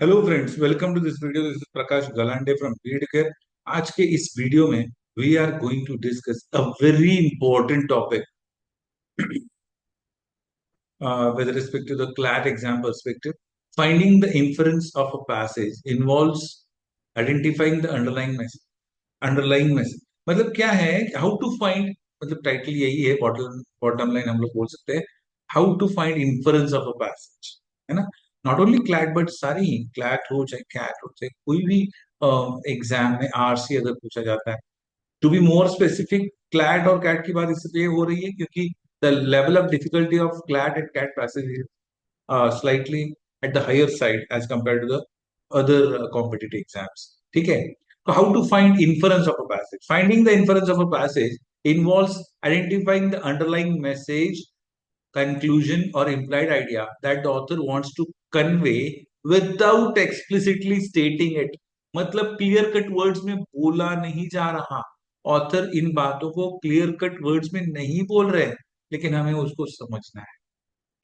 Hello friends, welcome to this video. This is Prakash Galande from Beed care. आज के इस video में we are going to discuss a very important topic with respect to the CLAT exam perspective. Finding the inference of a passage involves identifying the underlying message मतलब क्या है, how to find, मतलब title यही है, bottom bottom line हम लोग बोल सकते हैं how to find inference of a passage, है ना। नॉट ओनली क्लैट बट सारी, क्लैट हो चाहे कैट हो चाहे कोई भी एग्जाम में आरसी अगर पूछा जाता है, to be more specific, CLAT और कैट की बात इसलिए हो रही है क्योंकि the level of difficulty of CLAT and CAT passage is slightly at the higher side as compared to the other competitive exams. ठीक है, तो how to find inference of a passage? Finding the inference of a passage involves identifying the underlying message, conclusion, or implied idea that the author wants to convey without explicitly stating it. मतलब clear cut words में बोला नहीं जा रहा, author इन बातों को clear cut words में नहीं बोल रहे हैं, लेकिन हमें उसको समझना है।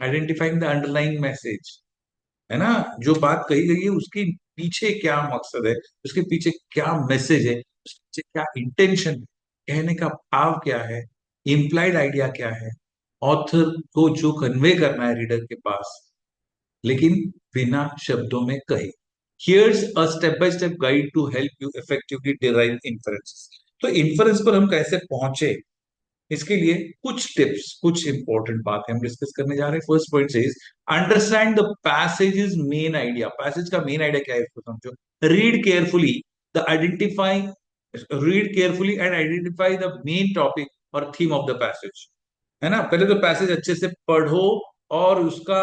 आइडेंटिफाइंग द अंडरलाइंग मैसेज, है ना, जो बात कही गई है उसके पीछे क्या मकसद है, उसके पीछे क्या मैसेज है, उसके पीछे क्या इंटेंशन है, कहने का भाव क्या है, इम्प्लाइड आइडिया क्या है, ऑथर को जो कन्वे करना है रीडर के पास, लेकिन बिना शब्दों में कहे। Here's a step by step guide to help you effectively derive inferences. तो इन्फरेंस पर हम कैसे पहुंचे, इसके लिए कुछ टिप्स, कुछ इंपॉर्टेंट बातें हम डिस्कस करने जा रहे हैं। First point is understand the passage main idea. Passage का मेन आइडिया क्या है इसको समझो। Read carefully the identify read carefully and identify the main topic और थीम ऑफ द पैसेज, है ना। पहले तो पैसेज अच्छे से पढ़ो और उसका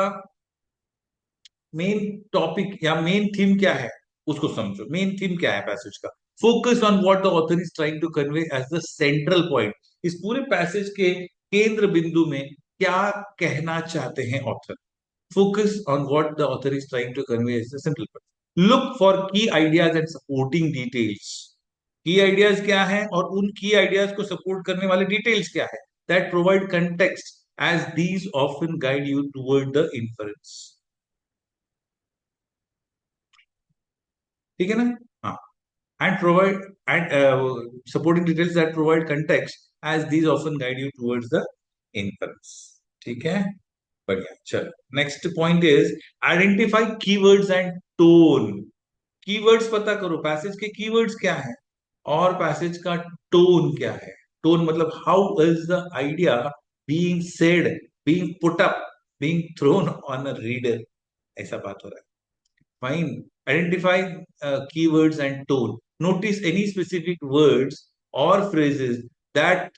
मेन टॉपिक या मेन थीम क्या है उसको समझो। मेन थीम क्या है पैसेज का। Focus on what the author is trying to convey as the central point. इस पूरे पैसेज के केंद्र बिंदु में क्या कहना चाहते हैं author. Focus on what the author is trying to convey as the central point. Look for key ideas and supporting details. Key ideas क्या है और उन की आइडियाज को सपोर्ट करने वाले डिटेल्स क्या है, that provide context as these often guide you toward the inference. ठीक है ना। हाँ, and provide and supporting details that provide context as these often guide you towards the inference। ठीक है, बढ़िया। चलो, next point is identify keywords and tone. Keywords पता करो, पैसेज के कीवर्ड्स क्या है और पैसेज का टोन क्या है। टोन मतलब how is the idea being said, being put up, being thrown on a reader, ऐसा बात हो रहा है। Fine. Identify keywords and tone. Notice any specific words or phrases that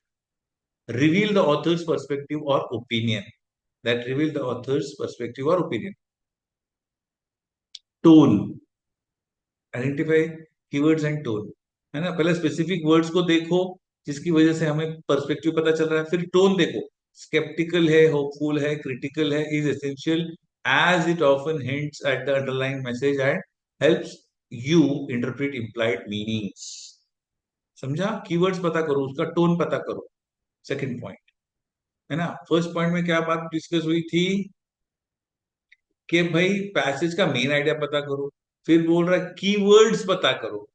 reveal the author's perspective or opinion. That reveal the author's perspective or opinion. Tone. Identify keywords and tone. है ना, पहले specific words को देखो जिसकी वजह से हमें perspective पता चल रहा है, फिर टोन देखो। स्केप्टिकल है, होपफुल है, क्रिटिकल है, is essential as it often hints at the underlying message and helps you interpret implied meanings। समझा, कीवर्ड्स पता करो, उसका टोन पता करो। सेकंड पॉइंट, है ना। फर्स्ट पॉइंट में क्या बात डिस्कस हुई थी कि भाई पैसेज का मेन आइडिया पता करो, फिर बोल रहा है कीवर्ड्स पता करो,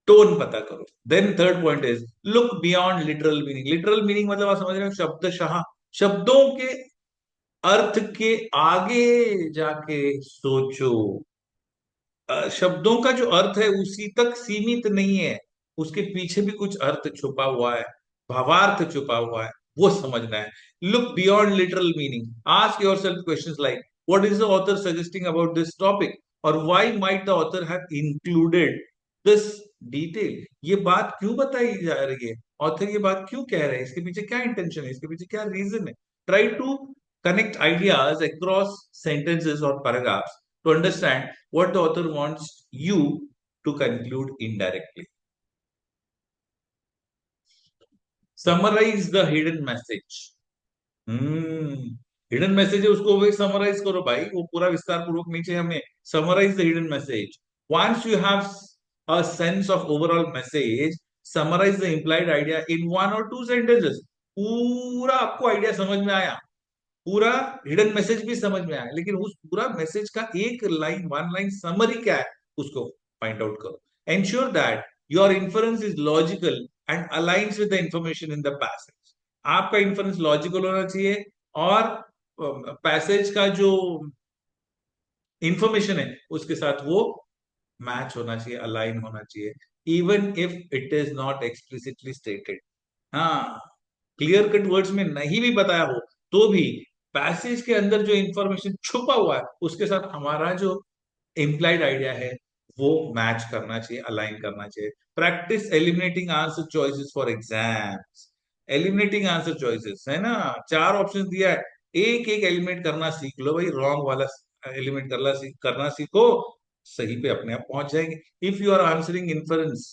टोन पता करो। Then third point is look beyond literal meaning. Literal meaning मतलब आप समझ रहे हो, शब्दशः, शब्दों के अर्थ के आगे जाके सोचो। शब्दों का जो अर्थ है उसी तक सीमित नहीं है, उसके पीछे भी कुछ अर्थ छुपा हुआ है, भावार्थ छुपा हुआ है, वो समझना है। Look beyond literal meaning. Ask yourself questions like what is the author suggesting about this topic, और why might the author have included this detail. ये बात क्यों बताई जा रही है, ऑथर ये बात क्यों कह रहे हैं, इसके पीछे क्या इंटेंशन है, इसके पीछे क्या रीजन है। Try to connect ideas across sentences or paragraphs to understand what the author wants you to conclude indirectly। Summarize the hidden message। Hidden message है, उसको भी समराइज करो भाई, वो पूरा विस्तार पूर्वक नीचे हमें। Summarise the hidden message. Once you have a sense of overall message, summarise the implied idea in one or two sentences. पूरा आपको आइडिया समझ में आया, पूरा हिडन मैसेज भी समझ में आए, लेकिन उस पूरा मैसेज का एक लाइन, वन लाइन समरी क्या है उसको फाइंड आउट करो. Ensure that your inference is logical and aligns with the information in the passage. आपका इन्फरेंस लॉजिकल होना चाहिए और पैसेज का जो इंफॉर्मेशन है उसके साथ वो मैच होना चाहिए, अलाइन होना चाहिए, even if it is not explicitly stated. हाँ, क्लियर कट वर्ड्स में नहीं भी बताया हो तो भी पैसेज के अंदर जो इंफॉर्मेशन छुपा हुआ है उसके साथ हमारा जो इम्प्लाइड आइडिया है वो मैच करना चाहिए, अलाइन करना चाहिए. Practice eliminating answer choices for exams. Eliminating answer choices है ना, चार ऑप्शन दिया है, एक एक एलिमिनेट करना सीख लो भाई. रॉन्ग वाला एलिमिनेट करना सीखो, सही पे अपने आप पहुंच जाएंगे. If you are answering inference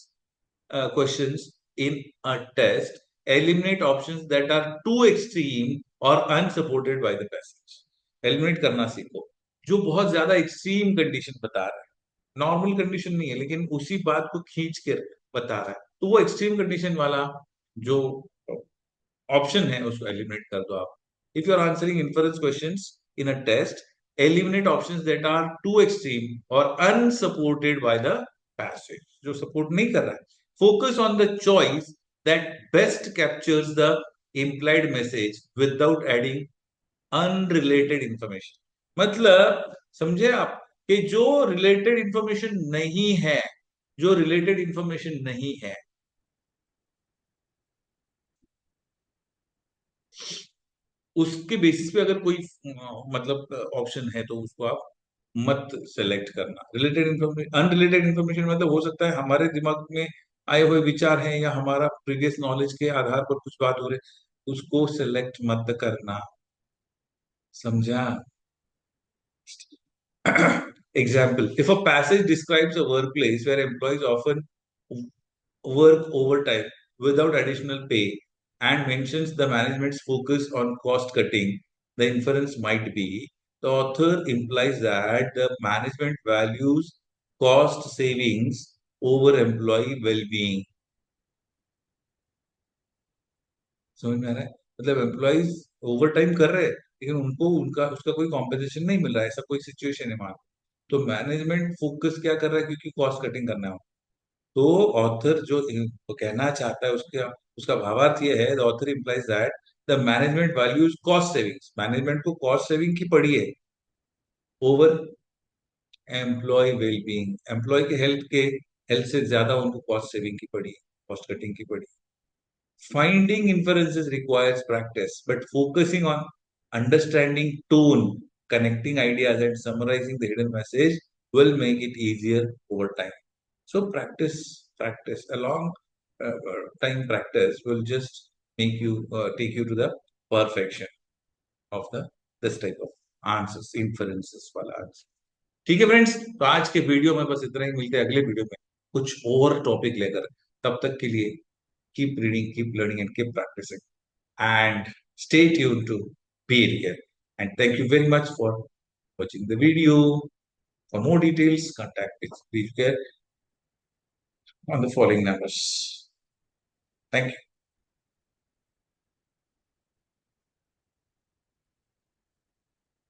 questions in a test, eliminate options that are too extreme or unsupported by the passage. Eliminate करना सीखो जो बहुत ज्यादा एक्सट्रीम कंडीशन बता रहा है, नॉर्मल कंडीशन नहीं है लेकिन उसी बात को खींच कर बता रहा है, तो वो एक्सट्रीम कंडीशन वाला जो ऑप्शन है उसको एलिमिनेट कर दो आप. If you are answering inference questions in a test, eliminate options that are too extreme or unsupported by the passage, जो सपोर्ट नहीं कर रहा है. Focus on the choice that best captures the implied message without adding unrelated information. मतलब समझे आप कि जो रिलेटेड इंफॉर्मेशन नहीं है, जो रिलेटेड इंफॉर्मेशन नहीं है उसके बेसिस पे अगर कोई मतलब ऑप्शन है तो उसको आप मत सेलेक्ट करना. रिलेटेड इंफॉर्मेशन, अनरिलेटेड इंफॉर्मेशन मतलब हो सकता है हमारे दिमाग में आए हुए विचार हैं या हमारा प्रीवियस नॉलेज के आधार पर कुछ बात हो रही, उसको सेलेक्ट मत करना. समझा? Example, if a passage describes a workplace where employees often work overtime without additional pay and mentions the management's focus on cost cutting, the inference might be the author implies that the management values cost savings over employee well-being. समझ में आ रहा है? मतलब employees over time कर रहे हैं लेकिन उनको उनका उसका कोई कॉम्पेंसेशन नहीं मिल रहा है, ऐसा कोई सिचुएशन है वहां. तो मैनेजमेंट फोकस क्या कर रहा है, क्योंकि कॉस्ट कटिंग करना है. तो ऑथर जो वो कहना चाहता है उसका उसका भावार्थ ये है, the author implies that the management values cost savings. Management को कॉस्ट सेविंग की पड़ी है ओवर एम्प्लॉय वेलबींग. एम्प्लॉय के हेल्थ से ज्यादा उनको कॉस्ट सेविंग की पड़ी है, कॉस्ट कटिंग की पड़ी है. Finding inferences requires practice, but focusing on understanding tone, connecting ideas, and summarizing the hidden message will make it easier over time. So practice, a long time practice will just make you take you to the perfection of the this type of answers, inferences वाला answer. ठीक है friends, तो आज के video में बस इतना ही. मिलते हैं अगले वीडियो में कुछ और टॉपिक लेकर. तब तक के लिए keep reading, keep learning, and keep practicing. And stay tuned to Be Real. And thank you very much for watching the video. For more details, contact Be Real on the following numbers. Thank you.